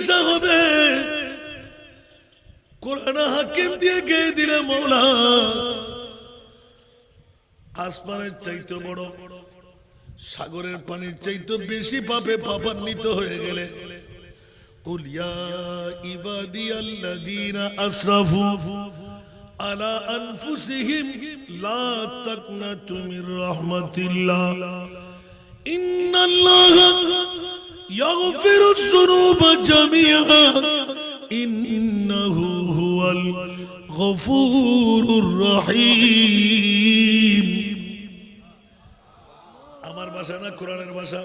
আসা হবে কোরআন হাকিম দিয়ে গেয়ে দিলে মওলা আসমানের চাইতে বড় সাগরের পানির চাইতে বেশি পাপে পাপান্বিত হয়ে গেলে কুল ইয়া ইবাদিয়াল্লাযীনা আসরাফু আলা আনফুসিহিম লা তাকনাতু মির রাহমাতিল্লাহ ইন্নাল্লাহা ইয়াগফিরুয যুনুবা জামিআ ইন্নাহু হুয়াল গফুরুর রহিম। আমার ভাষা না কোরআনের ভাষা।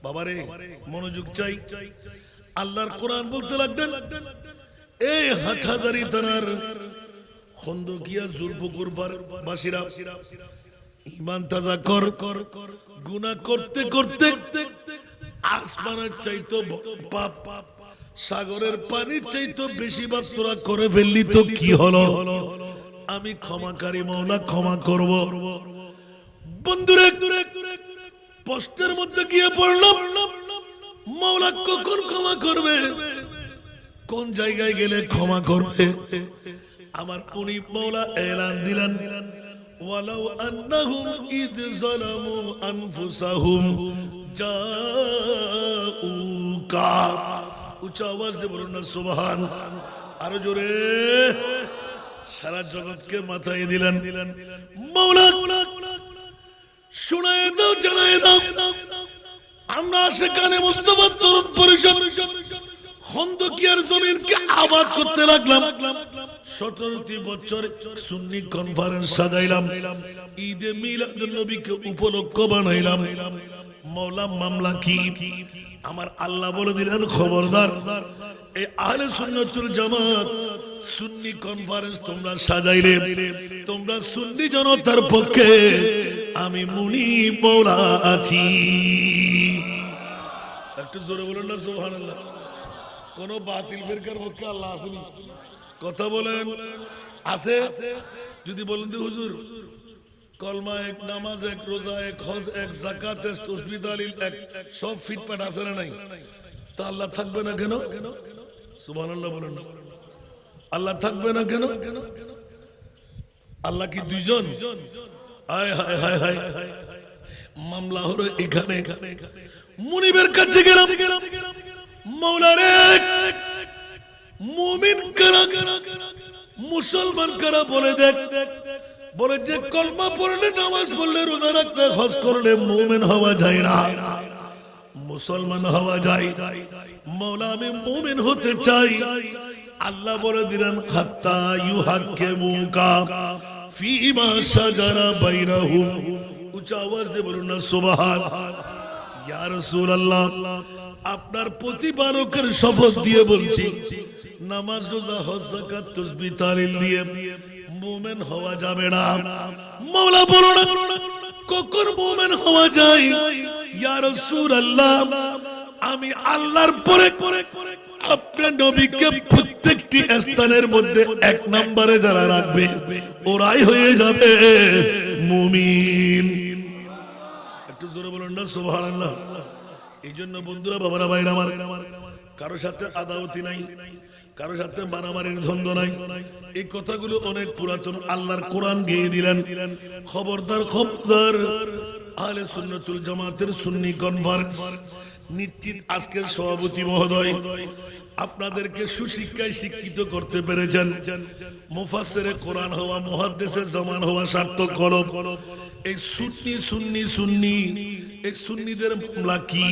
বাবারে মনোযোগ চাই। আল্লাহর কোরআন বলতে লাগলেন এই হাটহাজারী থানার খন্দকিয়া জুলফুকুর বাসীরা ঈমান তাজা কর। গুনাহ করতে করতে আসমানের চাইতো পাপ সাগরের পানির চাইতো বেশি পাপ তোরা করে ফেললি তো কি হলো? আমি ক্ষমাকারী মওলা ক্ষমা করব। বন্ধুরা পোস্টের মধ্যে গিয়ে পড়লাম মওলা কখন ক্ষমা করবে, কোন জায়গায় গেলে ক্ষমা করবে? আমার উনি মওলা এলান দিলেন ওয়ালাউ আন্নাহুম ইয যালামু আনফুসাহুম জাউকা। উচ্চ আওয়াজ দিয়ে বলুন না সুবহান। আরো জোরে। সারা জগৎকে মাথায় দিলেন মওলা শুনায় দাও, জানায় দাও। আমরা সেখানে মুস্তাফা তরুণ পরিষদ খন্দকিয়ার জমিনকে আবাদ করতে লাগলাম। 17টি বছর সুন্নি কনফারেন্স সাজাইলাম, ঈদে মিলাদুন নবীকে উপলক্ষ বানাইলাম। মওলা মামলা কি? আমার আল্লাহ বলে দিলেন খবরদার এই আহলে সুন্নাতুল জামাত সুন্নি কনফারেন্স তোমরা সাজাইলে তোমরা সুন্নি জনতার পক্ষে আমি মুনিব মওলা আছি। একটু জোরে বলুন না সুবহানাল্লাহ। কোন বাতিল ফিরকার পক্ষে আল্লাহ আসেনি? কথা বলেন আছে? যদি বলেন যে হুজুর কলমা এক, নামাজ এক, রোজা এক, হজ এক, যাকাত এক, তাসবিহ তাহলিল এক, সব ফিটপাট আছে না নাই? তা আল্লাহ থাকবে না কেন? সুবহানাল্লাহ বলেন না। আল্লাহ থাকবে না কেন? আল্লাহ কি দুইজন? হায় হায় হায় হায়। মামলা হলো এখানে। মুনিবের কাছে গেলাম, মওলা রে মুমিন কারা, মুসলমান কারা বলে দেখ। বলে যে কলমা পড়লে, নামাজ পড়লে, রোজা রাখলে, হজ করলে মুমিন হওয়া যায় না, মুসলমান হওয়া যায়। মওলা আমি মুমিন হতে চাই। আল্লাহ বলে দিলেন হাত্তা ইউহাক্কিমুকা ফীমা শাজারা বাইনাহুম। উচ্চ আওয়াজ দিয়ে বলুন না সুবহান। ইয়া রাসূলুল্লাহ আপনার প্রতিপালকের শপথ দিয়ে বলছি নামাজ, রোজা, হজ, যাকাত, তাসবিহ তাহলিল দিয়ে মুমিন হওয়া যাবে না। মওলা বলো না কখন মুমিন হওয়া যায়? ইয়া রাসূলুল্লাহ আমি আল্লাহর পরে আপনার নবীকে প্রত্যেকটি স্থানের মধ্যে এক নম্বরে যারা রাখবে ওরাই হয়ে যাবে মুমিন। একটু জোরে বলুন না সুবহানাল্লাহ। এই জন্য বন্ধুরা, বাবারা, ভাইরা আমার, কারো সাথে আদাওয়াতি নাই, কারো সাথে মারামারির দ্বন্দ্ব নাই। এই কথাগুলো অনেক পুরাতন। আল্লাহর কোরআন গেয়ে দিলেন খবরদার খবরদার। আহলে সুন্নাতুল জামাতের সুন্নি কনফারেন্স নিশ্চিত আজকের সভাপতি মহোদয় আপনাদেরকে সুশিক্ষায় শিক্ষিত করতে পেরেছেন। মুফাসসিরে কোরআন হওয়া, মুহাদ্দিসে জামান হওয়া সার্থক হলো। এই সুন্নি সুন্নি সুন্নি এই সুন্নিদের মামলা কি?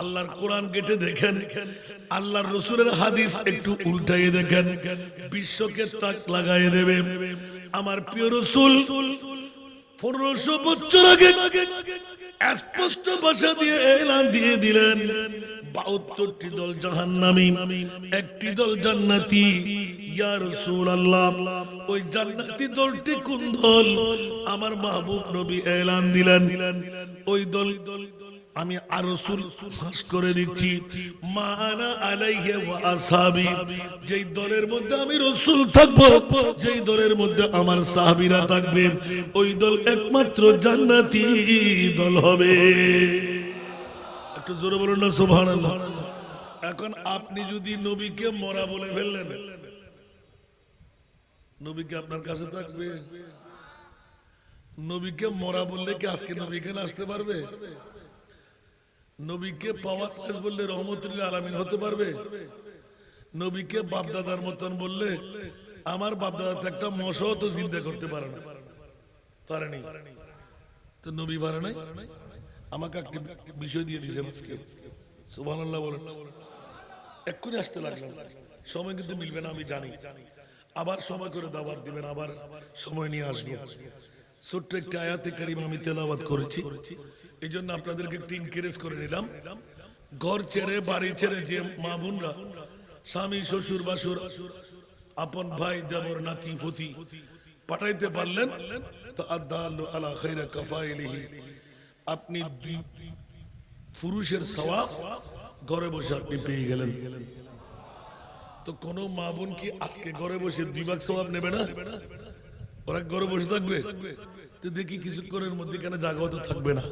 আল্লাহর কোরআন কেটে দেখেন, আল্লাহর রাসূলের হাদিস একটু উল্টাইয়ে দেখেন, বিশ্বকে তাক লাগাইয়ে দেবে। আমার প্রিয় রাসূল 1500 বছর আগে স্পষ্ট ভাষা দিয়ে এলান দিয়ে দিলেন 72টি দল জাহান্নামী, একটি দল জান্নাতি। ইয়া রাসূলুল্লাহ ওই জান্নাতি দলটি কোন দল? আমার মাহবুব নবী এলান দিলেন ওই দল আমি আর রাসূল ফাঁস করে দিচ্ছি মা আনা আলাইহি ওয়া আসহাবি। যেই দলের মধ্যে আমি রাসূল থাকব, যেই দলের মধ্যে আমার সাহাবীরা থাকবে, ওই দল একমাত্র জান্নাতি দল হবে। একটু জোরে বলুন না সুবহানাল্লাহ। এখন আপনি যদি নবীকে মরা বলে ফেললেন, নবীকে আপনার কাছে থাকবে? নবীকে মরা বললে কি আজকে নবী এখানে আসতে পারবে? নবীকে পাওয়ার ক্লাস বললে রহমতুল্লাহ আলামিন হতে পারবে? নবীকে বাপদাদার মতন বললে আমার বাপদাদা একটা মশাও তো চিন্তা করতে পারে না, পারেনি তো নবী পারে নাই? আমাকে একটা বিষয় দিয়ে দিয়েছেন আজকে, সুবহানাল্লাহ বলেন। এক্ষুনি আসতে লাগলাম, সময় কিন্তু মিলবে না আমি জানি, আবার সময় করে দাওয়াত দিবেন, আবার সময় নিয়ে আসবো। ছোট্ট একটা আয়াতে কারিমা আমি তেলাওয়াত করেছি, এই জন্য আপনাদেরকে একটু ইনকারেজ করে নিলাম। ঘর ছেড়ে বাড়ি ছেড়ে যে মা বোনরা স্বামী শ্বশুর বাসুর আপন ভাই দেবর নাতি পুতি পাঠাইতে পারলেন, তো আদাল্লু আলা খায়রি কাফাইলিহি, আপনি দুই পুরুষের সওয়াব ঘরে বসে আপনি পেয়ে গেলেন। তো কোন মা বোন কি আজকে ঘরে বসে 2 ভাগ সওয়াব নেবে না? ওরা ঘরে বসে থাকবে? তো দেখি কিছুক্ষণের মধ্যে কেন জায়গা তো থাকবে না।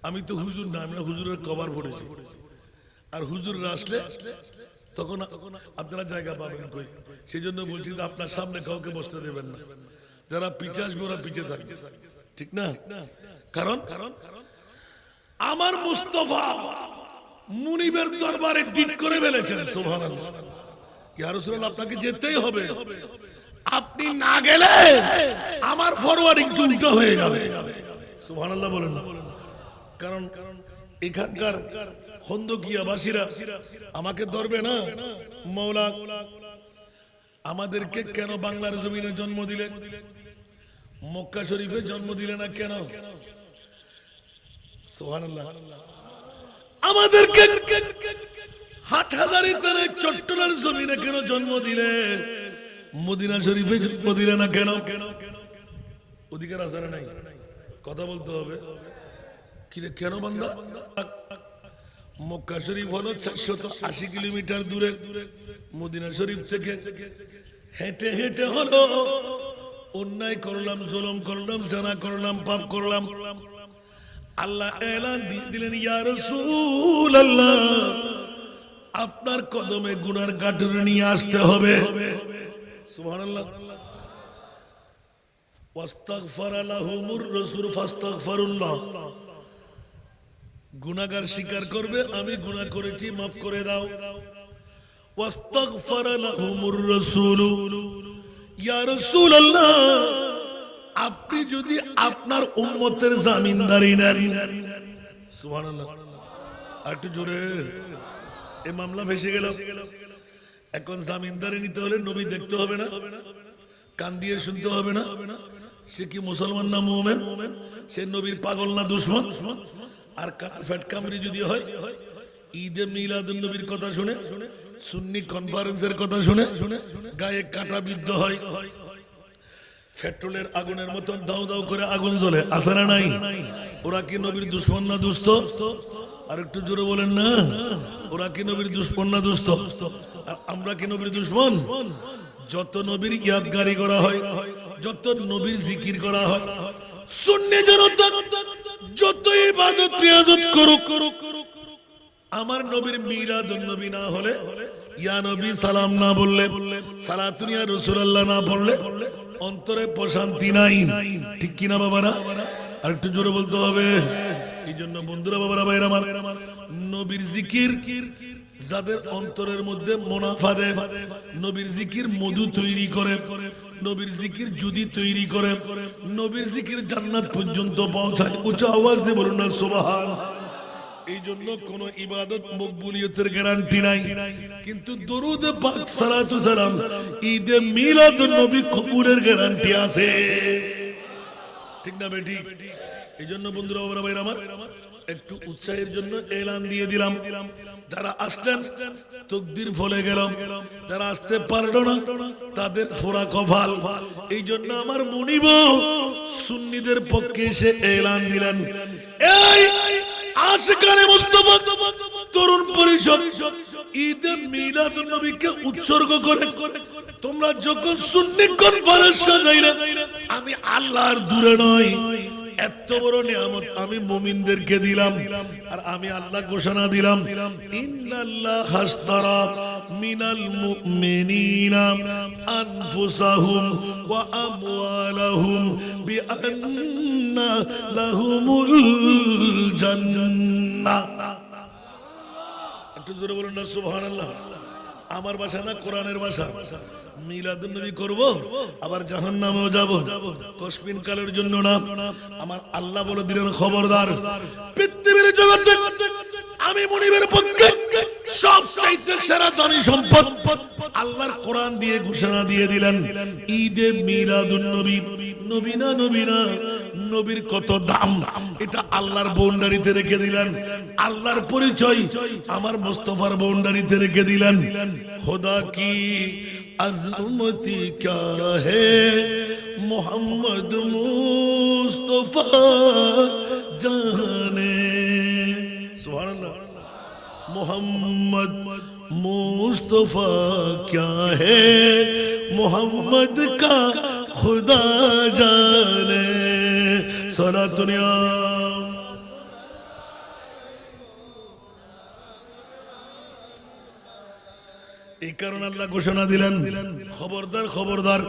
আমি তো হুজুর না, আমি হুজুরের কভার পড়েছি, আর হুজুররা আসলে তখন আপনারা জায়গা পাবেন কই? সেই জন্য বলছি যে আপনার সামনে কাউকে বসতে দেবেন না, যারা পিছে আসবে ওরা পিছে থাকবে, ঠিক না? কারণ আমার মুস্তাফা মুনিবের দরবারে ডিট করে ফেলেছেন, সুবহানাল্লাহ। ইয়া রাসূলুল্লাহ আপনাকে যেতেই হবে, আপনি না গেলে আমার ফরওয়ার্ডিং উল্টো হয়ে যাবে, সুবহানাল্লাহ বলেন না? কারণ এখানকার খন্দকিয়াবাসীরা আমাকে ধরবে না, মাওলা আমাদেরকে কেন বাংলার জমিনে জন্ম দিলেন, মক্কা শরীফে জন্ম দিলেন না কেন? সুবহানাল্লাহ। আমাদেরকে হাটহাজারী তারে চট্টগ্রামের জমিনে কেন জন্ম দিলেন, মদিনা শরীফে জন্ম দিলেন না কেন? অধিকার আছে না নাই? কথা বলতে হবে। কিরে কেন বান্দা? মক্কা শরীফ হলো 480 কিলোমিটার দূরে, মদিনা শরীফ থেকে হেঁটে হেঁটে হলো অন্যায় করলাম, জুলুম করলাম, জানা করলাম, পাপ করলাম, আল্লাহ এলান দিয়ে দিলেন, ইয়া রাসূলুল্লাহ আপনার কদমে গুনার গাঁটুরি নিয়ে আসতে হবে, সুবহানাল্লাহ। ওয়াস্তাগফারা লাহুমুর রাসূল ফাস্তাগফিরুল্লাহ, গুনাহগার স্বীকার করবে আমি গুনাহ করেছি মাফ করে দাও। ওয়াস্তাগফারা লাহুমুর রাসূল, ইয়া রাসূলুল্লাহ আপনি যদি আপনার উম্মতের জামিনদারি নেন, সুবহানাল্লাহ। আর একটু জোরে, এই মামলা ফেসে গেল। এখন জামিনদারি নিতে হলে নবী দেখতে হবে না, কান দিয়ে শুনতে হবে না, সে কি মুসলমান না মুমিন, সে নবীর পাগল না দুশমন। আর ফ্যাট কামড়ি যদি হয়, ঈদে মিলাদুন নবীর কথা শুনে, সুন্নি কনফারেন্সের কথা শুনে গায়ে কাটা বিদ্ধ হয়, পেট্রোলের আগুনের মতন দাও দাও করে আগুন জ্বলে, আছে না নাই? ওরা কি নবীর দুশমন না দুষ্ট? আর একটু জোরে বলেন না, ওরা কি নবীর দুশমন না দুষ্ট? আর আমরা কি নবীর দুশমন? যত নবীর ইয়াদগারি করা হয়, যত নবীর জিকির করা হয়, সুন্নি জনতা যত ইবাদত রিয়াজত করুক, আমার নবীর মিলাদুন নবী না হলে, ইয়া নবী সালাম না বললে, সালাতুন ইয়া রাসূলুল্লাহ না পড়লে অন্তরে প্রশান্তি নাই, ঠিক কিনা বাবারা? আর একটু জোরে বলতে হবে। এই জন্য বন্ধুরা, বাবারা, ভাইরা আমার, নবীর জিকির যাদের অন্তরের মধ্যে মুনাফা দেয়, নবীর জিকির মধু তৈরি করে, নবীর জিকির যদি তৈরি করে, নবীর জিকির জান্নাত পর্যন্ত পৌঁছায়। উচ্চ আওয়াজ দিয়ে বলুন না সুবহানাল্লাহ। এই জন্য কোন ইবাদত মকবুলিয়তের গ্যারান্টি নাই, কিন্তু দরুদ পাক সালাতু সালাম ঈদে মিলাদুন নবী কবুলের গ্যারান্টি আছে, ঠিক না বেটি? এই জন্য বন্ধুরা, বাবারা, ভাইরা আমার, একটু উৎসাহের জন্য এলান দিয়ে দিলাম। যারা আসলেন তাকদীর ফলে গেল, যারা আসতে পারলো না তাদের ফোড়া কপাল। এই জন্য আমার মুনিব সুন্নিদের পক্ষে এসে এলান দিলেন, এই আশিকানে মুস্তাফা তরুণ পরিষদ ঈদে মিলাদুন নবীকে উৎসর্গ করে তোমরা যখন সুন্নি কনফারেন্স সাজাইলে, আমি আল্লাহর দূরে নয় এত বড় নিয়ামত আমি মুমিনদেরকে দিলাম, আর আমি আল্লাহ ঘোষণা দিলাম ইন্নাল্লাহ হাসতারা মিনাল মুমিনিনা আনফুসাহুম ওয়া আমওয়ালাহুম বিআন্না লাহুমুল জান্নাহ। একটু জোরে বলুন না সুবহানাল্লাহ। আমার ভাষা না কোরআনের ভাষা। মিলাদুন নবী করব, আবার জাহান্নামেও যাব, কসমিন কালের জন্য না। আমার আল্লাহ বলে দিলেন খবরদার, পৃথিবীর জগতে আমি মুনিবের পক্ষে সবচাইতে সেরা দামি সম্পদ আল্লাহর কোরআন দিয়ে ঘোষণা দিয়ে দিলেন ঈদে মিলাদুন নবী। নবীনা নবীনা নবীর কত দাম, এটা আল্লাহর বাউন্ডারিতে রেখে দিলেন। আল্লাহর পরিচয় আমার মুস্তাফার বাউন্ডারিতে রেখে দিলেন। খোদা কি আজমতি ক্যা হে মোহাম্মদ মুস্তাফা জানে। সুবহানাল্লাহ। मोहम्मद मुस्तफा क्या है मोहम्मद का खुदा जाने। सारा दुनिया এই কারণে আল্লাহ ঘোষণা দিলেন খবরদার খবরদার,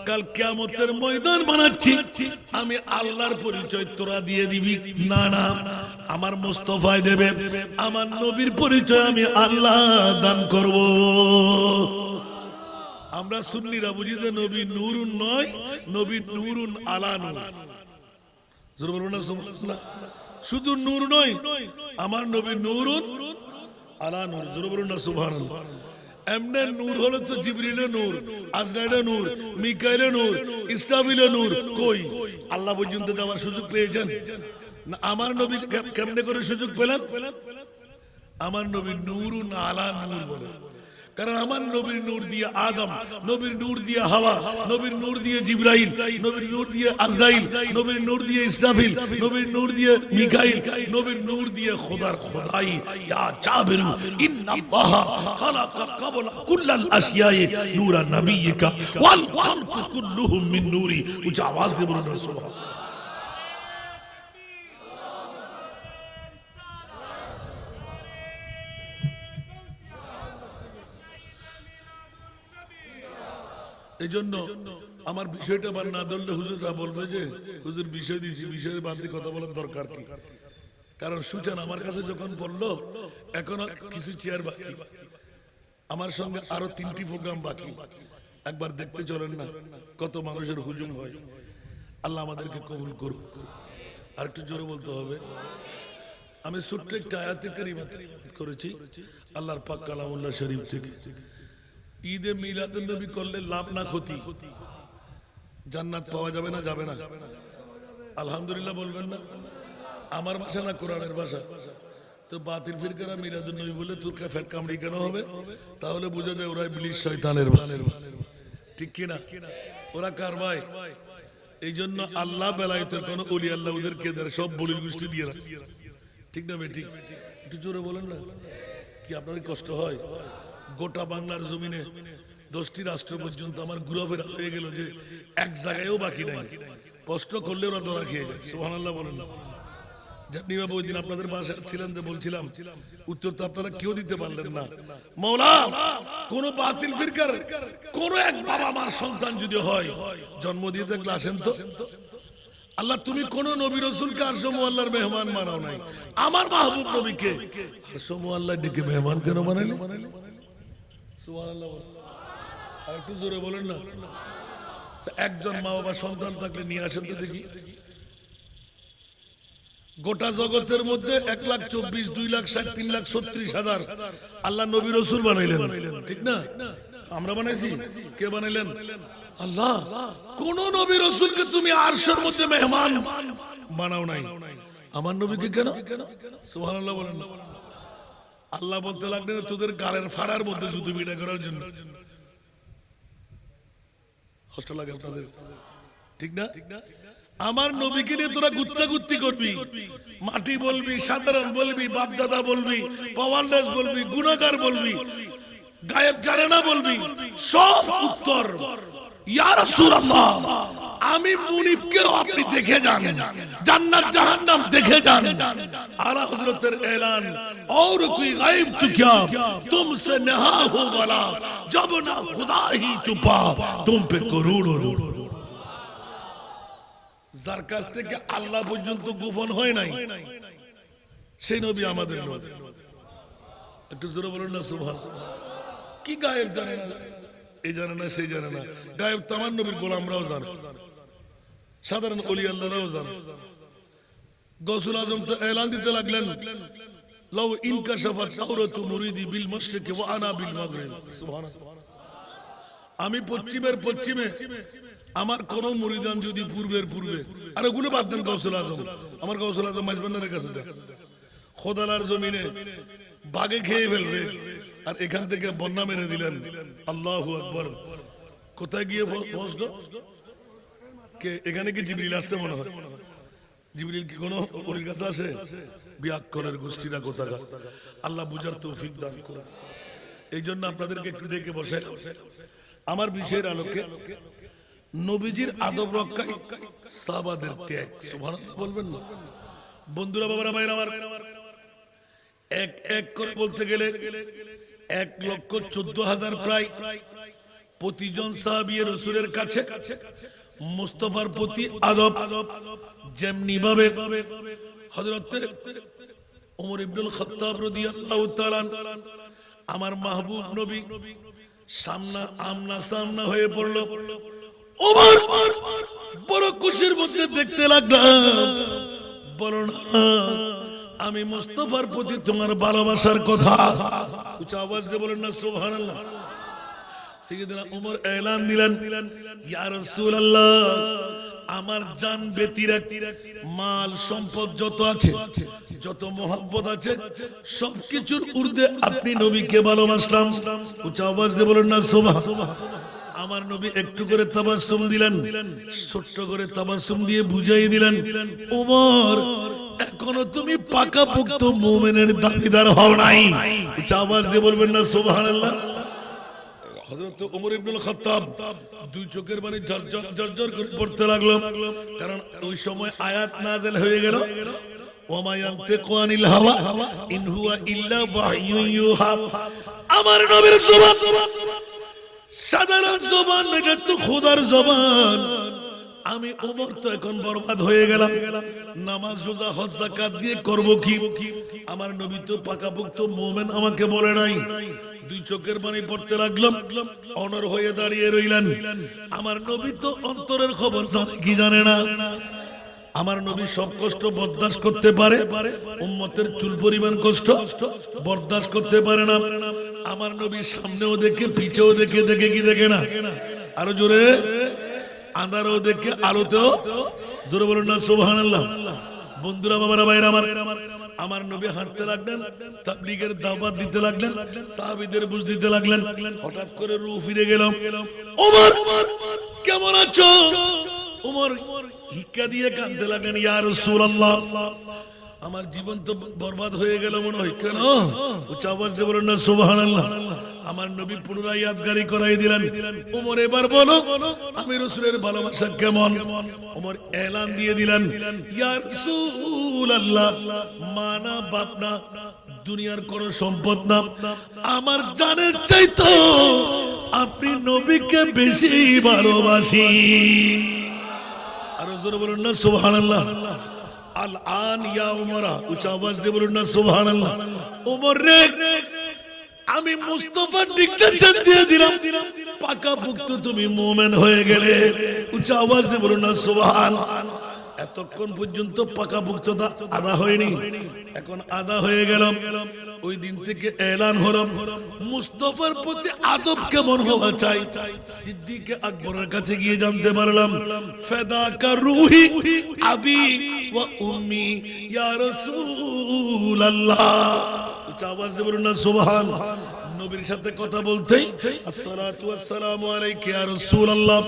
কাল কিয়ামতের ময়দান বানাচ্ছি আমি আল্লাহর পরিচয় তোরা দিয়ে দিবি না, না আমার মুস্তাফায় দেবে। আমার নবীর পরিচয় আমি আল্লাহ দান করব। আমরা সুন্নিরা বুঝি যে নবী নূরুন নয়, নবী নূরুন আলা নূর। জোরে বলুন না সুবহানাল্লাহ। শুধু নূর নয়, আমার নবী নূরুন আলা নূর। জোরে বলুন না সুবহানাল্লাহ। এমনে নূর হলো তো জিবরিলের নূর, আজরাইলের নূর, মিকাইলের নূর, ইসরাফিলের নূর। কই আল্লাহ পর্যন্ত যাওয়ার সুযোগ পেয়েছেন না? আমার নবী কেমনে করে সুযোগ পেলেন? আমার নবী নূরুন আলা নূর বলে, কারণ আমার নবীর নূর দিয়ে আদম, নবীর নূর দিয়ে হাওয়া, নবীর নূর দিয়ে জিবরাইল, নবীর নূর দিয়ে আজরাইল, নবীর নূর দিয়ে ইসরাফিল, নবীর নূর দিয়ে মিকাইল, নবীর নূর দিয়ে খোদার খোদাই। ইয়া জাবির ইন্নাল্লাহ খালাকা ক্বাবলা কুল্লাল আশিয়াই নূরা নবিয়িকা ওয়াল খালকু কুল্লুহুম মিন নূরি। উচ্চ আওয়াজ দিয়ে বলুন সুবহানাল্লাহ। এই জন্য আমার বিষয়টা বার না ধরলে হুজুররা বলবে যে হুজুর বিষয় দিছি, বিষয়ের বাদে কথা বলার দরকার কি? কারণ সুচান আমার কাছে যখন বললো এখনো কিছু চেয়ার বাকি, আমার সঙ্গে আরো 3টি প্রোগ্রাম বাকি, একবার দেখতে চলেন না কত মানুষের হুজুম হয়। আল্লাহ আমাদেরকে কবুল করুক। আর একটু জোরে বলতে হবে। আমি ছোট্ট একটা আয়াতে কারিমা করেছি আল্লাহর পাক কালামুল্লাহ শরীফ থেকে। ঈদে মিলাদুন নবী করলে লাভ না ক্ষতি? জান্নাত পাওয়া যাবে না? যাবে না? আলহামদুলিল্লাহ বলবেন না? আমার ভাষা না কোরআনের ভাষা। তো বাতিল ফিরকারা মিলাদুন নবী বলে তোর ফেট কামড়ি কেন হবে? তাহলে বোঝা যায় ওরা ইবলিস শয়তানের ভাই। ঠিক কি না? ওরা কার ভাই? এই জন্য আল্লাহ বেলায়েতের কোন ওলি আল্লাহ ওদেরকে দেয়, সব বলির গোষ্ঠী দিয়ে রাখে। ঠিক না বেঠিক? একটু জোরে বলেন না। কি আপনাদের কষ্ট হয়? গোটা বাংলার জমিনে 10টি রাষ্ট্র পর্যন্ত আমার ঘুরাফেরা হয়ে গেল যে এক জায়গায়ও বাকি নাই। প্রশ্ন করলে ওরা ধরা খেয়ে যায়। সুবহানাল্লাহ বলেন না? জানি বাবু ওই দিন আপনাদের বাসায় ছিলাম যে বলছিলাম উত্তর তো আপনারা কেউ দিতে পারলেন না। মাওলা কোন বাতিল ফিরকার কোন এক বাবা মার সন্তান যদি হয় জন্ম দিয়ে দেখলে আসেন তো। আল্লাহ তুমি কোন নবী রাসূলকে আরশ মুআল্লার মেহমান বানাও নাই, আমার মাহবুব নবীকে আরশ মুআল্লার ডেকে মেহমান কেন বানাইলে? সুবহানাল্লাহ। আর একটু জোরে বলেন না। একজন মা বাবা সন্তান থাকলে নিয়ে আসেন তো দেখি। গোটা জগতের মধ্যে 1,24,000, 2,60,000, 3,36,000 আল্লাহ নবী রাসূল বানাইলেন। ঠিক না? আমরা বানাইছি? কে বানাইলেন? আল্লাহ। কোন নবী রাসূলকে তুমি আরশের মধ্যে মেহমান বানাও নাই, আমার নবীকে কেন? সুবহানাল্লাহ বলেন না। আল্লাহ বলতে লাগলেন তোদের গালের ফাড়ার মধ্যে জুতো বিড়া করার জন্য। কষ্ট লাগে আপনাদের? ঠিক না? আমার নবীকে নিয়ে তোরা গুত্তাগুত্তি করবি, মাটি বলবি, সাধারণ বলবি, বাপদাদা বলবি, পাওয়ারলেস বলবি, গুনাহগার বলবি, গায়েব জানে না বলবি, সব উত্তর ইয়া রাসূলুল্লাহ আমি মুনিবকেও আপনি দেখে যান, জান্নাত জাহান্নাম দেখে যান। আলা হযরতের এলান, और कोई गायब तो क्या तुमसे नहा हो वाला, जब ना खुदा ही छुपा तुम पे करोड़ों नूर। যার কাছ থেকে আল্লাহ পর্যন্ত গোপন হয় নাই সেই নবী আমাদের নবী। একটু জোরে বলুন না সুবহানাল্লাহ। কি গায়েব জানে না, এই জানে না সেই জানে না, গায়েব তামান নবীর গোলামরাও জানে, সাধারণ ওলি আল্লাহরাও জানে। গৌসুল আজম তো এলান দিতে লাগলেন, লাউ ইনকাশাফাত আওরাতু মুরিদি বিল মাশরিকি ওয়া আনা বিল মাগরিব। সুবহানাল্লাহ। আমি পশ্চিমের পশ্চিমে, আমার কোন মুরিদান যদি পূর্বের পূর্বে, আর ওগুলো বাদ দেন, গৌসুল আজম, আমার গৌসুল আজম মাইজবান্ডারের কাছে যায়, খোদালার জমিনে বাগে খেয়ে ফেলবে, আর এখান থেকে বন্যা মেরে দিলেন। আল্লাহু আকবার। কোথায় গিয়ে পৌঁছলো? কে এখানে কি জিবরিল আসছে মনে হয়? জিবরিল কি কোনো ওলির কাছে আসে? বিয়াক্করের গোষ্ঠীরা কোথাকার। আল্লাহ বুঝার তৌফিক দান করুন। এই জন্য আপনাদেরকে একটু ডেকে বসাইলাম আমার বিষয়ের আলোকে। নবীজির আদব রক্ষায় সাহাবাদের ত্যাগ, সুবহানাল্লাহ বলবেন না? বন্ধুরা, বাবারা, ভাইরা আমার, এক এক করে বলতে গেলে 1,14,000 প্রায় প্রতিজন সাহাবী রাসূলের কাছে মুস্তাফার প্রতি আদব যেমনি ভাবে হযরত ওমর ইবনুল খাত্তাব রাদিয়াল্লাহু তাআলা আমার মাহবুব নবী আমনা সামনা হয়ে পড়লো। ওমর বড় খুশির মধ্যে দেখতে লাগলাম, বলো না আমি মুস্তাফার প্রতি তোমার ভালোবাসার কথা। উচ্চ আওয়াজ দিয়ে বলেন না সুবহানাল্লাহ। সাইয়েদনা ওমর এলান দিলেন, ইয়া রাসূলুল্লাহ, আমার জান ব্যতীত মাল সম্পদ যত আছে, যত মোহাব্বত আছে, সবকিছুর ঊর্ধ্বে আপনি নবীকে ভালোবাসলাম। উচ্চ আওয়াজ দিয়ে বলেন না সুবহানাল্লাহ। আমার নবী একটু করে তাবাসসুম দিলেন, ছোট্ট করে তাবাসসুম দিয়ে বুঝাই দিলেন, ওমর এখনো তুমি পাকাপোক্ত মুমিনের দাবিদার হও নাই। উচ্চ আওয়াজ দিয়ে বলবেন না সুবহানাল্লাহ। হযরত ওমর ইবনুল খাত্তাব দুই চোখের পানি ঝরঝর ঝরঝর করে পড়তে লাগলো, কারণ ওই সময় আয়াত নাযিল হয়ে গেল, ওমা ইয়ানতিকু আনিল হাওয়া ইন হুয়া ইল্লা ওয়াহয়ুন ইউহা। আমার নবীর জবান সাধারণ জবান, এটা তো খোদার জবান। আমি ওমর তো এখন বরবাদ হয়ে গেলাম, নামাজ রোজা হজ যাকাত দিয়ে করব কি? আমার নবী তো পাকাপোক্ত মুমিন আমাকে বলে নাই। দুই চোখের পানি পড়তে লাগলাম, অনর হয়ে দাঁড়িয়ে রইলেন। আমার নবী তো অন্তরের খবর জানে কি জানে না? আমার নবী সব কষ্ট বরদাস্ত করতে পারে, উম্মতের চুল পরিমাণ কষ্ট বরদাস্ত করতে পারে না। আমার নবী সামনেও দেখে, পিছেও দেখে, দেখে কি দেখে না? আরো জোরে, আন্ধারও দেখে, আলোতেও। জোরে বলুন না সুবহানাল্লাহ। বন্ধুরা, বাবারা, ভাইরা আমার, আমার নবী হাঁটতে লাগলেন, তাবলীগের দাওয়াত দিতে লাগলেন, সাহাবীদের বুঝ দিতে লাগলেন। হঠাৎ করে রূহ ফিরে গেল। ওমর কেমন আছো? ওমর হিক্কা দিয়ে কাঁদতে লাগলেন, ইয়া রাসূলুল্লাহ, আমার জীবন তো বরবাদ হয়ে গেল মনে হয়। কেন? উচ্চ আওয়াজ দিয়ে বলেন না সুবহানাল্লাহ। আমার নবী পুনরায় ইয়াদগারি করাই দিলেন, ওমর এবার বলো আমি রাসূলের ভালোবাসা কেমন? ওমর এলান দিয়ে দিলেন, ইয়া রাসূলুল্লাহ, মানা বাপ না, দুনিয়ার কোন সম্পদ না, আমার জানের চাইতো আপনি নবীকে বেশি ভালোবাসি। আরো জোরে বলুন না সুবহানাল্লাহ। আল আন ইয়া উমরা, উচ্চ আওয়াজ দিয়ে বলুন না সুবহানাল্লাহ। ওমর রে, আমি মুস্তাফার ডিক্টেশন দিয়ে দিলাম, পাকাপোক্ত তুমি মুমিন হয়ে গেলে। উচ্চ আওয়াজ দিয়ে বলুন না সুবহানাল্লাহ। এতক্ষণ পর্যন্ত পাকাপোক্ততা আদা হয়নি, এখন আদা হয়ে গেল। ওই দিন থেকে এলান হলো মুস্তাফার প্রতি আদব কেমন হওয়া চাই। সিদ্দিক আকবরের কাছে গিয়ে জানতে পারলাম, ফাদাকা রূহি আবি ওয়া উম্মি ইয়া রাসূলুল্লাহ। উচ্চ আওয়াজ দিয়ে বলুন না সুবহানাল্লাহ। নবীর সাথে কথা বলতেই আসসালাতু ওয়াসসালামু আলাইকা ইয়া রাসূলুল্লাহ,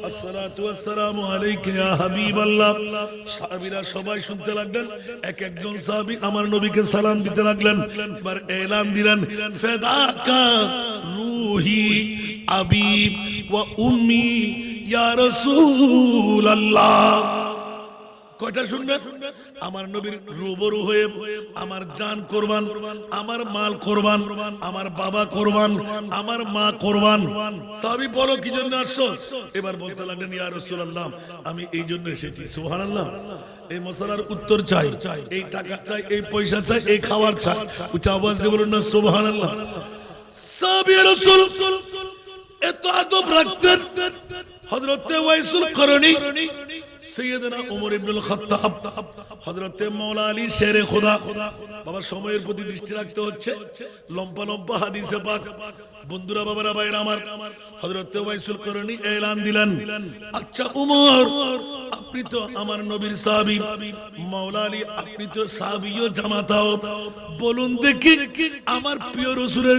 আসসালাতু ওয়াসসালামু আলাইকা ইয়া হাবিবাল্লাহ। সাহাবীরা সবাই শুনতে লাগলেন, এক একজন সাহাবী আমার নবীকে সালাম দিতে লাগলেন। এবার এলান দিলেন, ফাদাকা রূহি আবি ওয়া উম্মি ইয়া রাসূলুল্লাহ। কয়টা শুনবেন? আমার নবীর রূবরু হয়ে আমার জান কোরবান, আমার মাল কোরবান, আমার বাবা কোরবান, আমার মা কোরবান। সাহাবী বলো কি জন্য আসছো? এবার বলতে লাগলেন ইয়া রাসূলুল্লাহ আমি এই জন্য এসেছি। সুবহানাল্লাহ। এই মশলার উত্তর চাই, এই টাকা চাই, এই পয়সা চাই, এই খাবার চাই। উচ্চ আওয়াজ দিয়ে বলুন না সুবহানাল্লাহ। সাহাবী রাসূল এত আদব রাখতেন। হযরত ওয়াইসুল করনী, সৈয়দনা ওমর ইবনুল খাত্তাব, হযরত মাওলা আলী শেরে খোদা। বাবা সময়ের প্রতি দৃষ্টি রাখতে হচ্ছে, লম্বা লম্বা হাদিসে পাক। বন্ধুরা বাবারা ভাইরা আমার, হযরত ওয়াইসুল করনী এলান দিলেন, আচ্ছা ওমর আপনি তো আমার নবীর সাহাবী, মাওলা আলী আপনি তো সাহাবীও জামাতাও, বলুন দেখি আমার প্রিয় রাসূলের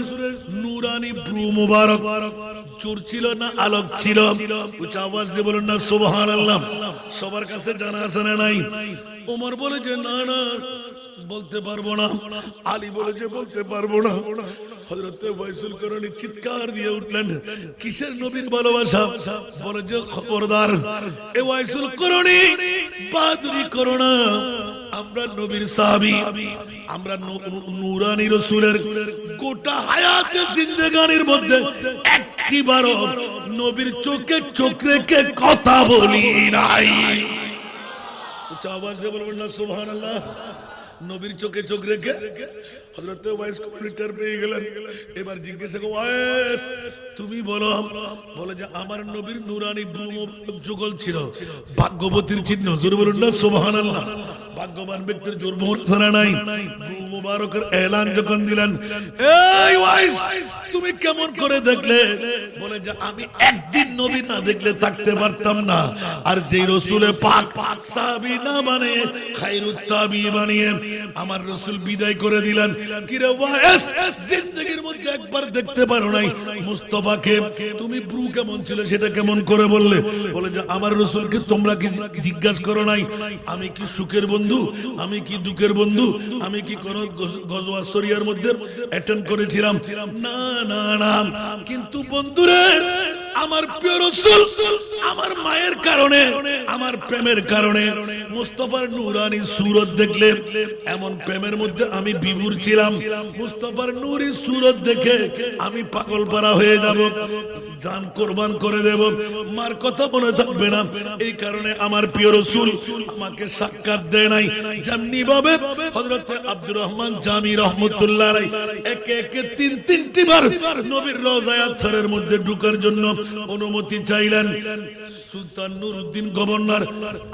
নূরানি ব্রু মুবারক চুর ছিল না আলোক ছিল? উচ্চ আওয়াজ দিয়ে বলুন না সুবহানাল্লাহ। সবার কাছে জানা আছে না নাই? ওমর বলে যে না না বলতে পারবো না। আলী বলে যে বলতে পারবো না। হযরত ওয়াইসুল করনী চিৎকার দিয়ে উঠলেন, কিসের নবীর ভালোবাসা? বলে যে খবরদার এ ওয়াইসুল করনী বাদরি করো না, আমরা নবীর সাহাবী, আমরা নূরানি রাসূলের গোটা হায়াতে জিন্দেগানির মধ্যে একটিবারও নবীর চোখে চোখ রেখে কথা বলি নাই। উচ্চ আওয়াজ দিয়ে বলবেন না সুবহানাল্লাহ। নবীর চোখে চোখ রেখে হযরত ওয়াইস কমিউনিটার পেয়ে গেলেন। এবার জিজ্ঞাসা করো ওয়াইস তুমি বলো, বলে যে আমার নবীর নূরানি ব্রু মুবারক যুগল ছিল, ভাগ্যবতীর চিহ্ন। জোরে বলুন না সুবহানাল্লাহ। ভাগ্যবান ব্যক্তির জোর মোহর ছাড়া নাই। ব্রু মুবারকের এলান যখন দিলেন, এই ওয়াইস তুমি কেমন করে দেখলে? বলে যে আমি একদিন নবী না দেখলে থাকতে পারতাম না। আর যে রাসূলে পাক সাহাবী না মানে খায়রুত তাবী বানিয়ে আমার রাসূল বিদায় করে দিলেন। কি রে ওয়াইস জিন্দেগীর মধ্যে একবার দেখতে পারো নাই মুস্তাফাকে? তুমি ব্রু কেমন ছিল সেটা কেমন করে বললে? বলে যে আমার রাসূলকে তোমরা কি জিজ্ঞাসা করো নাই আমি কি সুখের বন্ধু, আমি কি দুঃখের বন্ধু, আমি কি কোন গজওয়া সরিয়ার মধ্যে অ্যাটেন্ড করেছিলাম? না না না। কিন্তু বন্ধুরে আমার প্রিয় রাসূল আমার মায়ের কারণে, আমার প্রেমের কারণে মুস্তাফার নূরানি সুরত দেখলে এমন প্রেমের মধ্যে আমি বিভোর ছিলাম। মুস্তাফার নূরি সুরত দেখে আমি পাগল পারা হয়ে যাব, জান কোরবান করে দেব, মার কথা মনে থাকবে না। এই কারণে আমার প্রিয় রাসূল আমাকে সাক্ষাৎ দেয় নাই। যেমনি ভাবে হযরত আব্দুর রহমান জামি রাহমাতুল্লাহ আলাইহি একে একে তিনটি বার নবীর রওজায়ে আতহারের মধ্যে ঢোকার জন্য অনুমতি চাইলেন। সুলতান নুরউদ্দিন গভর্নর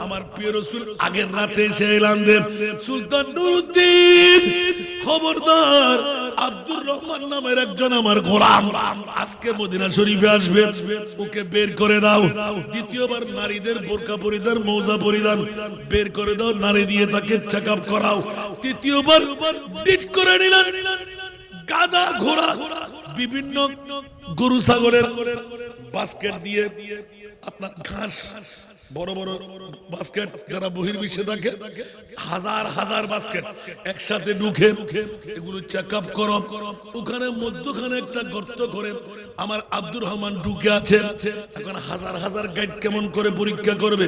আমার প্রিয় রাসূল আগের রাতে এসে এলান দেন, সুলতান নুরউদ্দিন খবরদার আব্দুর রহমান নামের একজন আমার গোলাম আজকে মদিনা শরীফে আসবে, ওকে বের করে দাও। দ্বিতীয়বার নারীদের বোরকা পরিধান, মৌজা পরিধান বের করে দাও, নারী দিয়ে তাকে চেকআপ করাও। তৃতীয়বার ডিট করে নিলেন গাদা ঘোড়া বিভিন্ন গরু ছাগলের বাস্কেট দিয়ে আপনার ঘাস, বড় বড় বাস্কেট, যারা বহির্বিশ্বে থাকে হাজার হাজার বাস্কেট একসাথে ঢুকে এগুলো চেকআপ করো। ওখানে মধ্যখানে একটা গর্ত করে আমার আব্দুর রহমান ঢুকে আছে। এখন হাজার হাজার গাইড কেমন করে পরীক্ষা করবে?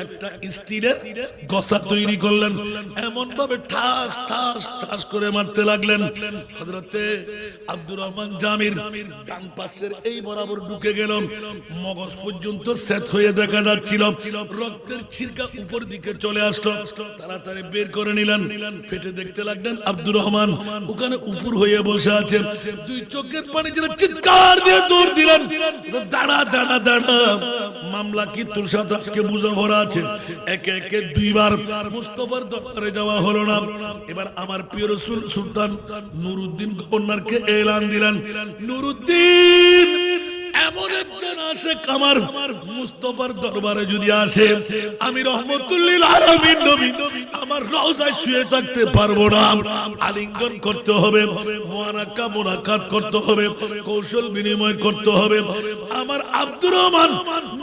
একটা স্টিলের গসা তৈরি করলেন, এমন ভাবে ঠাস ঠাস ঠাস করে মারতে লাগলেন। হযরতে আব্দুর রহমান জামির ডান পাশের এই বরাবর ঢুকে গেল, মগজ পর্যন্ত সেট হয়ে দেখা যাচ্ছিল, রক্তের ছিরকা উপর দিকে চলে আসলো। তাড়াতাড়ি বের করে নিলেন, ফেটে দেখতে লাগলেন আব্দুর রহমান ওখানে উপর হয়ে বসে আছে। দুই চোখের পানি যেন চিৎকার দিয়ে দৌড় দিলেন, দাঁড়া দাঁড়া দাঁড়া, মামলা কি তোর সাথে আজকে বুঝা ভরা আছে? একে একে দুইবার মুস্তাফার দরবারে যাওয়া হলো না। এবার আমার প্রিয় রাসূল সুলতান নুরউদ্দিন গভর্নরকে এলান দিলেন, নুরউদ্দিন এমন একজন আশিক আমার মুস্তাফার দরবারে যদি আসে, আমি রহমতুল্লিল আলামিন নবী আমার রওজায় শুয়ে থাকতে পারবো না, আলিঙ্গন করতে হবে, মুআনাকা মুনাকাত করতে হবে, কৌশল বিনিময় করতে হবে। আমার আব্দুর রহমান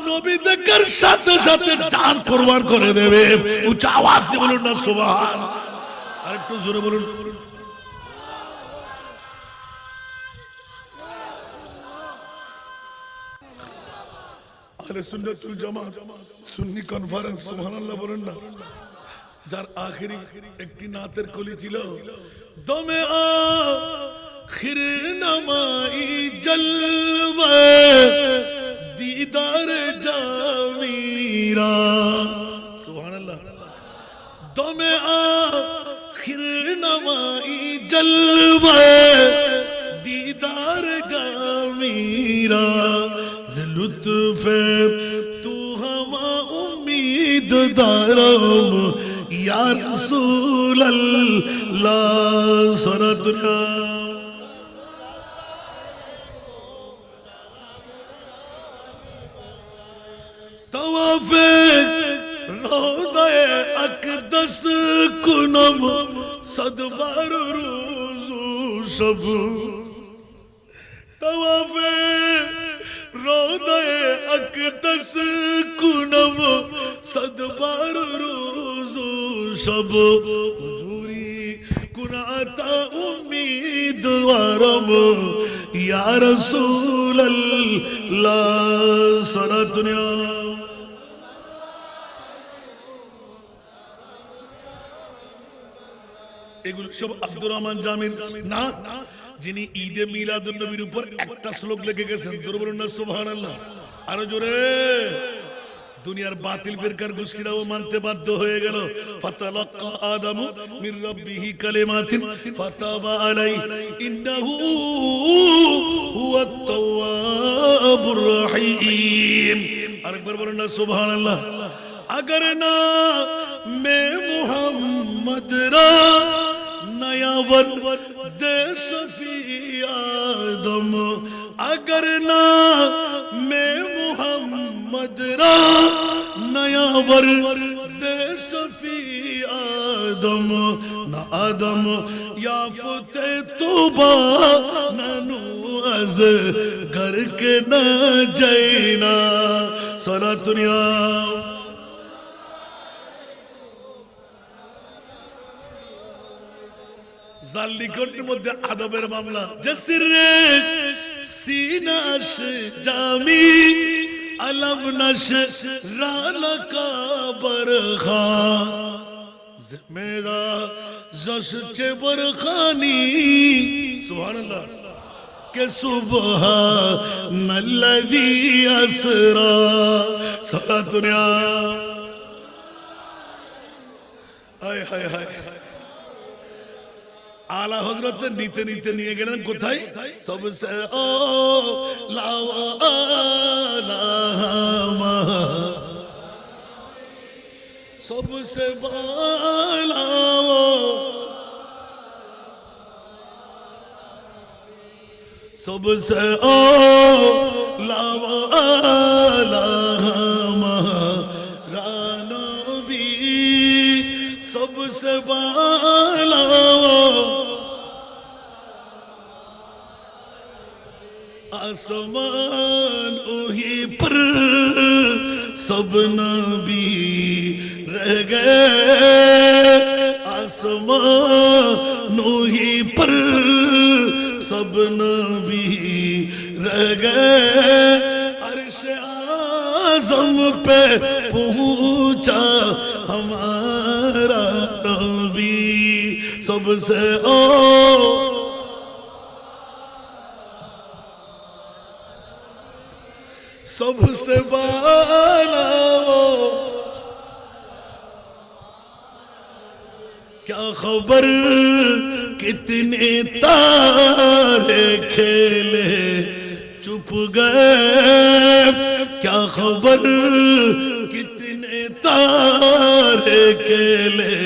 নবী দেখার সাথে সাথে জান কুরবান করে দেবে। উচ্চ আওয়াজ দিয়ে বলুন না সুবহান। আরেকটু জোরে বলুন। আহলে সুন্নাতুল জামাত সুন্নি কনফারেন্স সুবহানাল্লাহ বলেন না, যার আখেরি একটি নাতের কলি ছিল, দমে আখির নামাই জলওয়া दीदार जामीरा सुभानअल्लाह दमे आखिर नमाई जलवा दीदार जामीरा लुत्फ तू हम उम्मीद दारम या रसूल अल्लाह सनतुना तवाफे रोदाए अकदस कुनम सदबार रोजू शब तवाफे रोदाए अकदस कुनम सदबार रोजू शब हुजूरी कुनाता उम्मीदवारम या रसूल अल्लाह सनतुना এগুলো সব আব্দুর রহমান জামির না, যিনি ঈদে মিলাদুন নবীর উপর একটা শ্লোক লিখে গেছেন। জোরে বলুন না সুবহানাল্লাহ, আরো জোরে। দুনিয়ার বাতিল ফিরকার গোষ্ঠীরাও মানতে বাধ্য হয়ে গেল। ফাতালাক্কা আদামু মির রাব্বিহি কালিমাতিন ফাতাবা আলাই ইন্নাহু হুয়াত তাওয়াবুর রহিম। আরেকবার বলুন না সুবহানাল্লাহ। अगर ना मैं मोहम्मद रा नया वर दे शफी आदम अगर ना मैं मोहम्मद रा नया वर दे शफी आदम ना आदम याफते तोबा ननु अज घर के न जैना सलातुनिया জাল নিকটের মধ্যে আদবের মামলা জসিরে সিনাশ জামি আলম নশ রালকা বরখা মেরা জশ চে বরখানি সুবহানাল্লাহ কে সুবহানাল্লাযী আসরা সালাতুনা হায় হায় হায়। आला हजरत नीते नीते निये गेलेन कोथाय सबसे ओ लावा सबसे बाला सबसे ओ लावा रानो भी सबसे बाला आसमान ओही पर सब नबी रह गए आसमान ओही पर सब नबी रह गए अर्श आज़म पे पहुंचा हमारा नबी सबसे ओ सबसे वाला वो क्या खबर कितने तारे खेले चुप गए क्या खबर कितने तारे खेले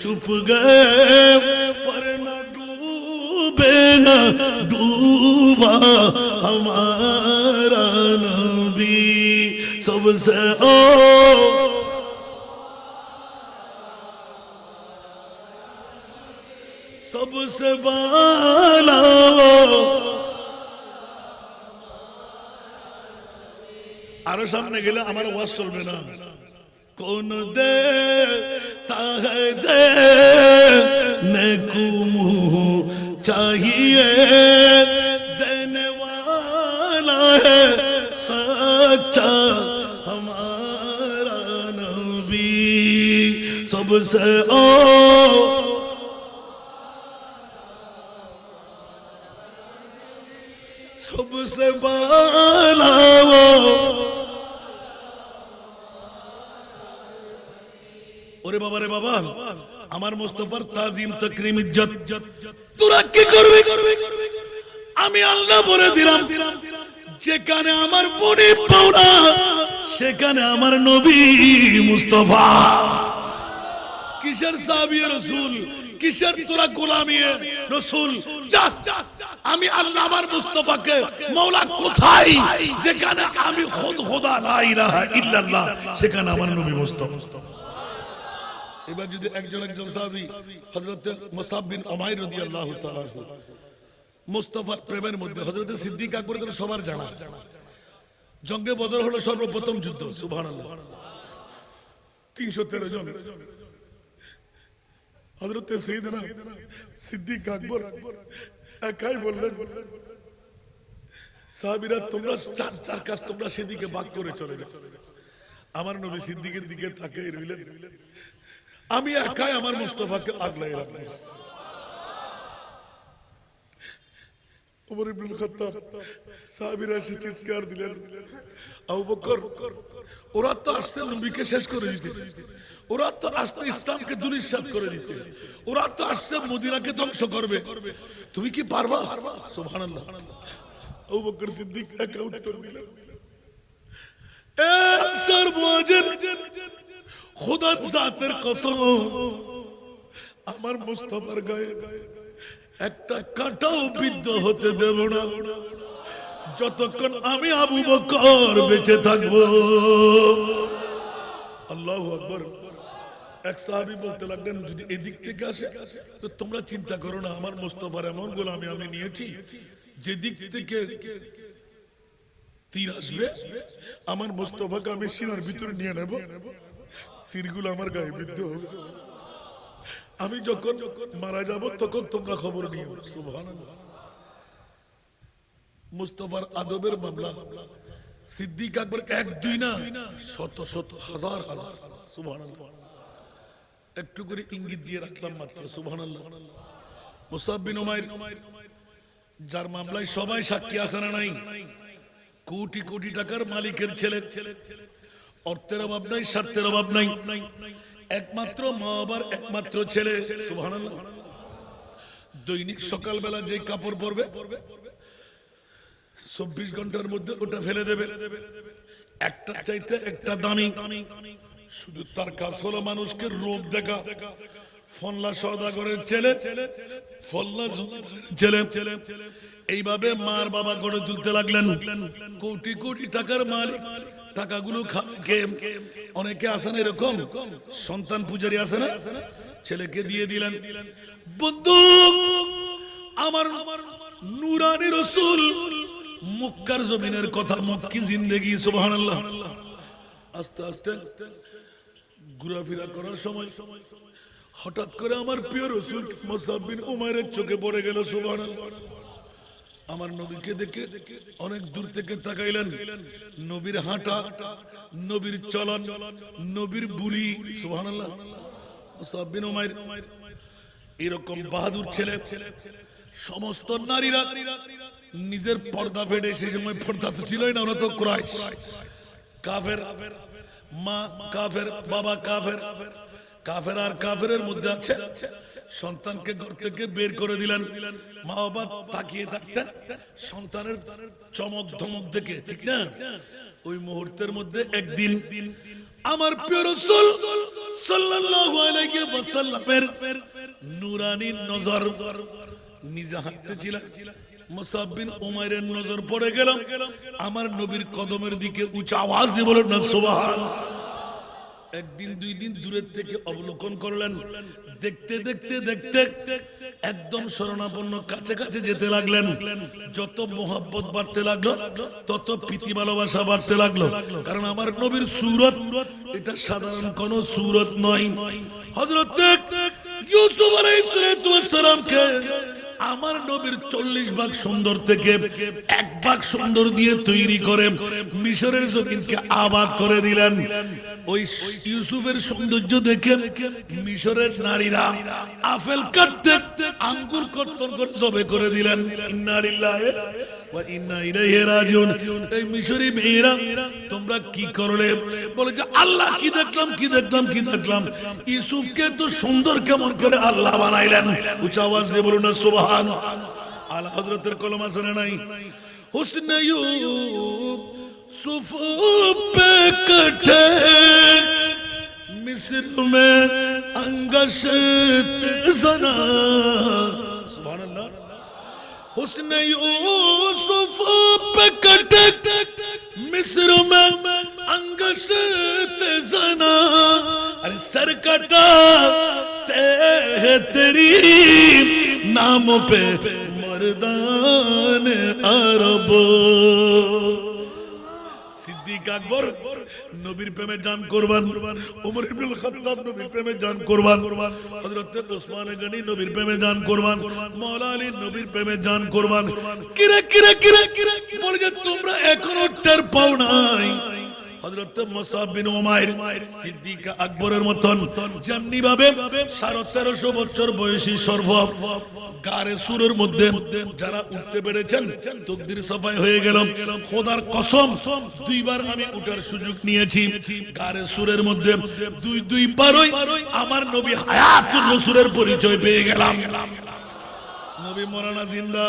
चुप गए पर न डूबे न डूबा हमारा नबी सबसे ओ सबसे वाला आरो सामने गेले আমার ওয়াজ চলবে না কোন দে তাহে দে ने कुमु चाहिए देने वाला है सच्चा सबसे ओ सबसे बाला वो ওরে বাবা রে বাবা আমার মুস্তাফার তাজিম তাকরীম ইজ্জত তোরা কি করবি আমি আল্লাহ বলে দিলাম যেখানে আমার মনে পাওনা সেখানে আমার নবী মুস্তাফা কিসের সাহাবী রাসূল কিসের তোরা গোলামি রাসূল যা আমি আল্লাহ আমার মুস্তাফাকে মাওলা কোথায় যেখানে আমি খোদা লা ইলাহা ইল্লাল্লাহ সেখানে আমার নবী মুস্তাফা এবার যদি একজন সাহাবী হযরত মুসাব বিন উমাইর রাদিয়াল্লাহু তাআলা মুস্তাফার প্রেমের মধ্যে হযরত সিদ্দিক আকবরের কথা সবার জানা জঙ্গে বদর হলো সর্বপ্রথম যুদ্ধ সুবহানাল্লাহ 313 জন হযরত সাইয়েদনা সিদ্দিক আকবর একাই বললেন সাহাবীরা তোমরা চার কাজ তোমরা সেদিকে ভাগ করে চলে যাও আমার নবী সিদ্দিকের দিকে তাকিয়ে রইলেন আমি একাই আমার মুস্তাফাকে আগলাই রাখবো উমর ইবনে খাত্তাব সাহাবীরা এসে চিৎকার দিলেন আবু বকর ওরা তো আসছে নবীকে শেষ করে দিতে ওরা তো আসছে ইসলামকে দুলিশাত করে দিতে ওরা তো আসছে মদিনাকে ধ্বংস করবে তুমি কি পারবা সুবহানাল্লাহ আবু বকর সিদ্দিক একা উত্তর দিলেন এ আনসার মুহাজির খোদার জাতের কসম আমার মুস্তাফার গায়ে একটা কাঁটাও বিদ্ধ হতে দেব না যতক্ষণ আমি আবু বকর বেঁচে থাকবো আল্লাহু আকবার এক সাহাবী বলতে লাগলেন যদি এদিক থেকে আসে তো তোমরা চিন্তা করো না আমার মুস্তাফার এমন গোলামি আমি নিয়েছি যে দিক থেকে তীর আসবে আমার মুস্তাফাকে আমি সিনার ভিতরে নিয়ে নেব তীরগুলো আমার গায়ে বিদ্ধ হবে আমি যখন মারা যাব তখন তোমরা খবর নিও সুবহানাল্লাহ মুস্তাফার আদবের মামলা সিদ্দিক আকবর এক দুই না শত শত হাজার হাজার সুবহানাল্লাহ একটু করে ইঙ্গিত দিয়ে রাখলাম মাত্র সুবহানাল্লাহ মুসাব বিন উমাইর যার মামলায় সবাই সাক্ষী আছে না নাই কোটি কোটি টাকার মালিকের ছেলে অর্থের অভাব নাই স্বার্থের অভাব নাই একমাত্র মা বাবার একমাত্র ছেলে সুবহানাল্লাহ দৈনিক সকালবেলা যে কাপড় পরবে 24 ঘন্টার মধ্যে ওটা ফেলে দেবে একটা চাইতে একটা দামি শুধু তার কাজ হলো মানুষকে রূপ দেখা ফল্লা সওদাগরের ছেলে ফল্লা ছেলে এইভাবে মার বাবা গড়ে তুলতে লাগলেন কোটি কোটি টাকার মালিক টাকাগুলো অনেকে আসেন এরকম সন্তান পূজারী আছে না ছেলেকে দিয়ে দিলেন বন্ধু আমার নূরানী রাসূল মক্কার জমিনের কথা মক্কি জিন্দেগি সুবহানাল্লাহ আস্তে আস্তে ঘোরাফেরা করার সময় হঠাৎ করে আমার প্রিয় রাসূল মুসাব বিন উমাইরের চোখে পড়ে গেল সুবহানাল্লাহ আমার নবীকে দেখে অনেক দূর থেকে তাকাইলেন নবীর হাঁটা নবীর চলন নবীর বুলি সুবহানাল্লাহ মুসাব বিন উমাইর এরকম বাহাদুর ছেলে সমস্ত নারীরা নিজের পর্দা ফেডে সেই সময় পর্দা তো ছিলই না ওরা তো কুরাইশ কাফের মা কাফের বাবা কাফের কাফের আর কাফেরের মধ্যে আছে সন্তানকে ঘর থেকে বের করে দিলেন মা বাবা তাকিয়ে থাকতেন সন্তানের চমক ধমক দেখে ঠিক না ওই মুহূর্তের মধ্যে একদিন আমার প্রিয় রাসূল সাল্লাল্লাহু আলাইহি ওয়াসাল্লামের নূরানী নজর নিজে হাঁটতে ছিলেন মুসাব বিন উমাইরের নজর পড়ে গেল আমার নবীর কদমের দিকে উচ্চ আওয়াজ দিয়ে বললেন না সুবহানাল্লাহ একদিন দুই দিন দূরের থেকে অবলোকন করলেন দেখতে দেখতে দেখতে একদম শরণাপন্ন কাছে কাছে যেতে লাগলেন যত মোহাব্বত বাড়তে লাগলো তত প্রীতি ভালোবাসা বাড়তে লাগলো কারণ আমার নবীর সূরত এটা সাধারণ কোন সূরত নয় হযরত ইউসুফ আলাইহিস সালামকে আমার নবীর 40 ভাগ সুন্দর থেকে 1 ভাগ সুন্দর দিয়ে তৈরি করে মিশরের জমিনকে আবাদ করে দিলেন। ওই ইউসুফের সৌন্দর্য দেখে মিশরের নারীরা আপেল কাটতে আঙ্গুর কর্তন করে জবে করে দিলেন। ইন্না লিল্লাহি ওয়া ইন্না ইলাইহি রাজিউন। এই মিশরি মেয়েরা তোমরা কি করলে? বলে যে আল্লাহ কি দেখলাম কি দেখলাম কি দেখলাম, ইউসুফকে তো সুন্দর কেমন করে আল্লাহ বানাইলেন। উচ্চ আওয়াজ দিয়ে বলুন না সুবহান। আলা হযরতের কলম আছে না নাই? হুসনে ইউসুফ पे कटे मिस्र में अंगशत जना। सुभान अल्लाह। हुस्न यूसुफ पे कटे मिस्र में अंगशत जना। अरे सर कटा तेरी नाम पे मर्दान अरब। সিদ্দিক আকবর নবীর প্রেমে জান কুরবান, ওমর ইবনুল খাত্তাব নবীর প্রেমে জান কুরবান, হযরত ওসমান গনি নবীর প্রেমে জান কুরবান, মাওলা আলী নবীর প্রেমে জান কুরবান। কিরে কিরে কিরে কিরে বলে যে তোমরা এখনো টের পাও নাই হযরত মুসআব বিন উমাইর সিদ্দিক আকবরের মতন যেমনি ভাবে 1350 বছর বয়সী সর্ব গারে সুরের মধ্যে যারা উঠতে পেরেছেন তকদির সাফাই হয়ে গেল। খোদার কসম 2 বার আমি উঠার সুযোগ নিয়েছি গারে সুরের মধ্যে, 2 বারই আমার নবী হায়াতুর রাসূলের পরিচয় পেয়ে গেলাম। নবী মরানা জিন্দা।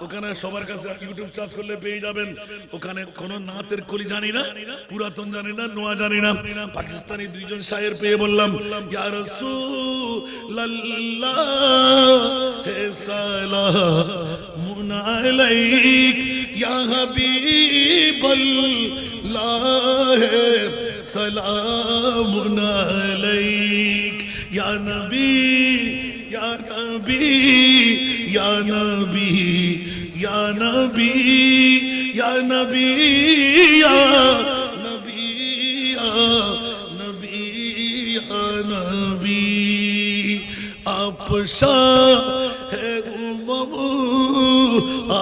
ওখানে সবার কাছে ইউটিউব চার্জ করলে পেয়ে যাবেন। ওখানে কোন নাতের কলি জানি না, পুরাতন জানি না, নোয়া জানি না, পাকিস্তানি 2 জন শায়ের পেয়ে বললাম ইয়া রাসূলুল্লাহ হে সালামুন আলাইক ইয়া হাবিবাল্লাহ হে সালামুন আলাইক ইয়া নবী ইয়া নবী ইয়া নবী ইয়া নবী ইয়া নবী ইয়া নবী ইয়া নবী ইয়া নবী। आप शाह उम्मम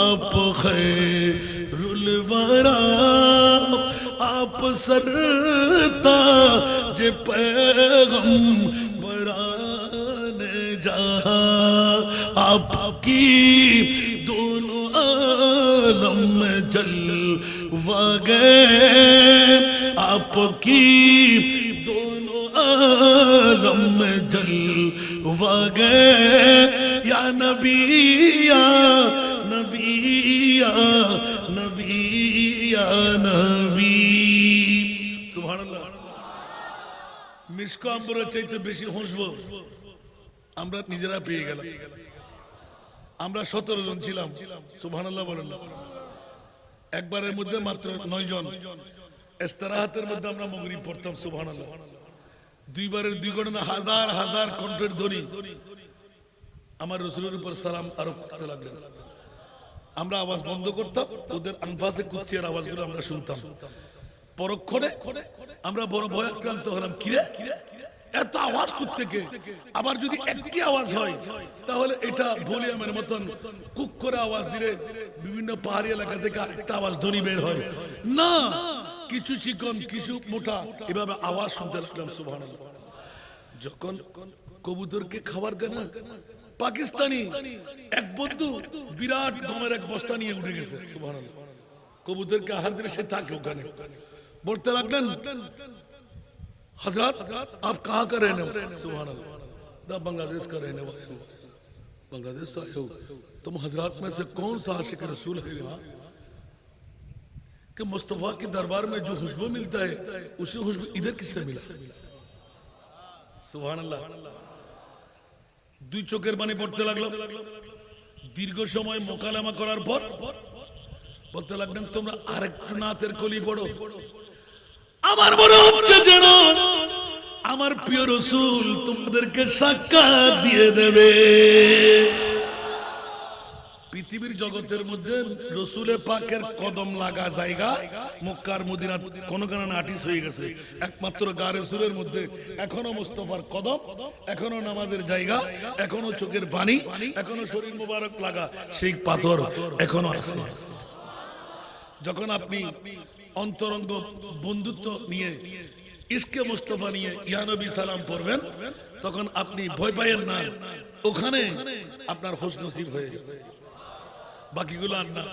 आप खैरुल वरा, आप सरताज पैगंबराने जहां, आपकी दोनों आलम में जलवा गए, आपकी दोनों आलम में जलवा गए। या नबी या नबी या नबी या नबी। सुबहानाल्लाह। মিশকা আম্বরের চাইতে বেশি হাসবো আমরা নিজেরা পেয়ে গেলাম। আমরা 17 জন ছিলাম। সুবহানাল্লাহ বলেন না। একবারের মধ্যে মাত্র 9 জন। ইস্তেরাহাতের মধ্যে আমরা মাগরিব পড়তাম। সুবহানাল্লাহ। 2 বারের 2 গণনা হাজার হাজার কণ্ঠের ধ্বনি আমার রাসূলের উপর সালাম আরোপ করতে লাগলেন। আমরা আওয়াজ বন্ধ করতাম, ওদের আনফাসে কুদসিয়ার আওয়াজগুলো আমরা শুনতাম। পরক্ষণে আমরা বড় ভয়াক্রান্ত হলাম, কিরে এত আওয়াজ কোত্থেকে? আবার যদি একটি আওয়াজ হয় তাহলে এটা ভলিউমের মতন কুক করে আওয়াজ দিলে বিভিন্ন পাহাড়ি এলাকা থেকে আরেকটা আওয়াজ ধ্বনি বের হয় না, কিছু চিকন কিছু মোটা এভাবে আওয়াজ শুনতে লাগলাম। সুবহানাল্লাহ। যখন কবুতরকে খাবার দেয় না, পাকিস্তানি এক বন্ধু বিরাট গমের এক বস্তা নিয়ে উঠে গেছে। সুবহানাল্লাহ। কবুতরকে আহার দিলে সে থাকে ওখানে। बोलते लगन हजरत आप कहाँ का रहने वाले? सुभान अल्लाह। बांग्लादेश का रहने वाले। बांग्लादेश से आए हो तुम हजरत में से कौन सा आशिक रसूल है यहाँ कि मुस्तफा के दरबार में जो खुशबू मिलता है उसी खुशबू इधर किससे मिला? सुभान अल्लाह। 2 চোখের পানি পড়তে লাগলো। দীর্ঘ সময় মোকালামা করার পর বলতে লাগলেন তোমরা আরেকটু নাতের কলি পড়ো। আমার মনে হচ্ছে যেন আমার প্রিয় রাসূল তোমাদেরকে সাক্ষাৎ দিয়ে দেবে। পৃথিবীর জগতের মধ্যে রসুলে পাকের কদম লাগা জায়গা মক্কার মদিনা কোন কারণে আটিস হয়ে গেছে, একমাত্র গা রসুলের মধ্যে এখনো মুস্তফার কদম, এখনো নামাজের জায়গা, এখনো চোখের পানি, এখনো শরীর মোবারক লাগা সেই পাথর এখনো আছে। যখন আপনি অন্তরঙ্গ বন্ধুত্ব নিয়ে ইশকে মুস্তফা নিয়ে ইয়া নবী সালাম পড়বেন, তখন আপনি ভয় পাইয়েন না, ওখানে আপনার হোশ নসিব হয়ে যাবে। বাকিগুলো আর না।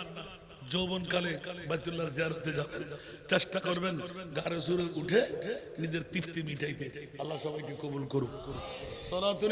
যৌবনকালে বাইতুল্লাহ জিয়ারতে যাবেন, চেষ্টা করবেন গা রসুলে উঠে নিজের তৃপ্তি মিটাইতে। আল্লাহ সবাইকে কবুল করুক। সালাতুল